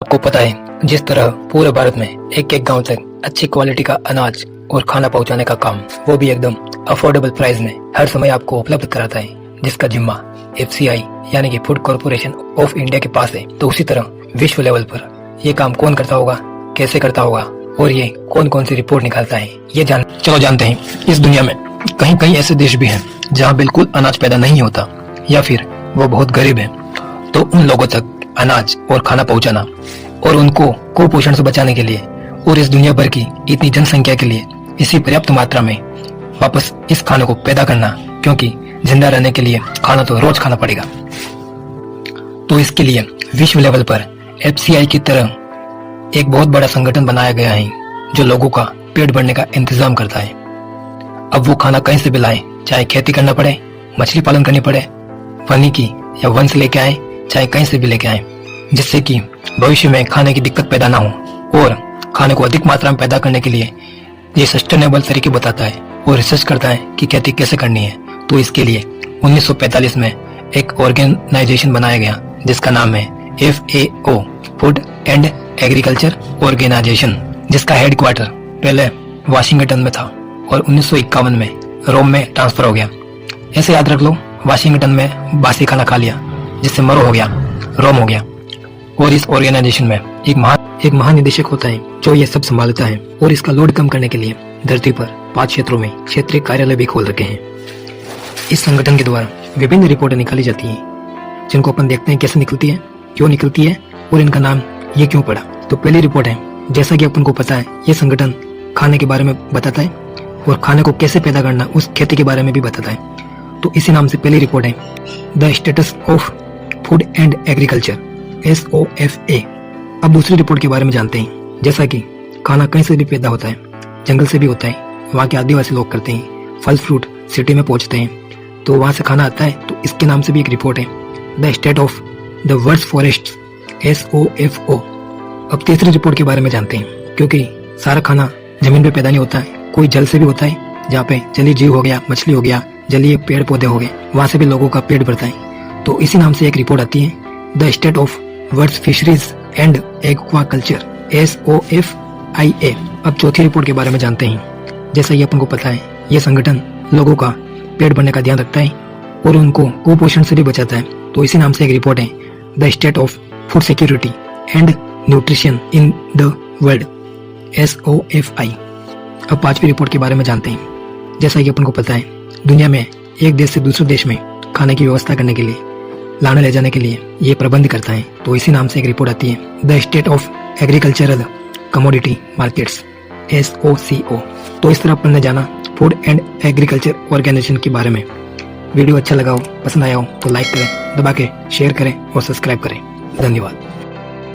आपको पता है जिस तरह पूरे भारत में एक एक गांव तक अच्छी क्वालिटी का अनाज और खाना पहुंचाने का काम वो भी एकदम अफोर्डेबल प्राइस में हर समय आपको उपलब्ध कराता है, जिसका जिम्मा FCI यानी कि फूड कॉर्पोरेशन ऑफ इंडिया के पास है। तो उसी तरह विश्व लेवल पर ये काम कौन करता होगा, कैसे करता होगा और ये कौन कौन सी रिपोर्ट निकालता है, ये चलो जानते हैं। इस दुनिया में कहीं कहीं ऐसे देश भी हैं जहाँ बिल्कुल अनाज पैदा नहीं होता या फिर वो बहुत गरीब है, तो उन लोगों तक अनाज और खाना पहुंचाना और उनको कुपोषण से बचाने के लिए और इस दुनिया भर की इतनी जनसंख्या के लिए इसी पर्याप्त मात्रा में वापस इस खाने को पैदा करना, क्योंकि जिंदा रहने के लिए खाना तो रोज खाना पड़ेगा। तो इसके लिए विश्व लेवल पर FCI की तरह एक बहुत बड़ा संगठन बनाया गया है जो लोगों का पेट भरने का इंतजाम करता है। अब वो खाना कहीं से भी लाए, चाहे खेती करना पड़े, मछली पालन करनी पड़े, पानी की या वन से लेके आए, चाहे कहीं से भी लेके आए, जिससे कि भविष्य में खाने की दिक्कत पैदा ना हो और खाने को अधिक मात्रा में पैदा करने के लिए ये सस्टेनेबल तरीके बताता है और रिसर्च करता है कि खेती कैसे करनी है। तो इसके लिए 1945 में एक ऑर्गेनाइजेशन बनाया गया जिसका नाम है FAO, food and agriculture organisation, जिसका हेडक्वार्टर पहले वाशिंगटन में था और 1951 में रोम में ट्रांसफर हो गया। ऐसे याद रख लो, वाशिंगटन में बासी खाना खा लिया जिससे मरो हो गया, रोम हो गया। और इस ऑर्गेनाइजेशन में एक महानिदेशक होता है जो ये सब संभालता है और इसका लोड कम करने के लिए धरती पर 5 क्षेत्रों में क्षेत्रीय कार्यालय भी खोल रखे हैं। इस संगठन के द्वारा विभिन्न रिपोर्टें निकाली जाती हैं जिनको अपन देखते हैं कैसे निकलती है, क्यों निकलती है और इनका नाम ये क्यों पड़ा। तो पहली रिपोर्ट है, जैसा कि अपन को पता है ये संगठन खाने के बारे में बताता है और खाने को कैसे पैदा करना उस खेती के बारे में भी बताता है। तो इसी नाम से पहली रिपोर्ट है the status of food and agriculture SOFA। अब दूसरी रिपोर्ट के बारे में जानते हैं। जैसा कि खाना कहीं से भी पैदा होता है, जंगल से भी होता है, वहाँ के आदिवासी लोग करते हैं, फल फ्रूट सिटी में पहुँचते हैं तो वहाँ से खाना आता है। तो इसके नाम से भी एक रिपोर्ट है the state of the world forest SOFO। अब तीसरी रिपोर्ट के बारे में जानते हैं, क्योंकि सारा खाना जमीन पे पैदा नहीं होता है, कोई जल से भी होता है, जहाँ पे जलीय जीव हो गया, मछली हो गया, जलीय पेड़ पौधे हो गए, वहाँ से भी लोगों का पेट भरता है। तो इसी नाम से एक रिपोर्ट आती है the state of world fisheries and aquaculture SOFIA। अब चौथी रिपोर्ट के बारे में जानते हैं। जैसा कि अपन को पता है ये संगठन लोगों का पेट भरने का ध्यान रखता है और उनको कुपोषण से भी बचाता है। तो इसी नाम से एक रिपोर्ट है the state of food security and nutrition in the world SOFI। अब पांचवी रिपोर्ट के बारे में जानते हैं। जैसा कि अपन को पता है दुनिया में एक देश से दूसरे देश में खाने की व्यवस्था करने के लिए, लाने ले जाने के लिए ये प्रबंध करता है। तो इसी नाम से एक रिपोर्ट आती है the state of agricultural commodity markets SOCO। तो इस तरह अपन ने जाना फूड एंड एग्रीकल्चर ऑर्गेनाइजेशन के बारे में। वीडियो अच्छा लगा हो, पसंद आया हो तो लाइक करें, दबा के शेयर करें और सब्सक्राइब करें। धन्यवाद।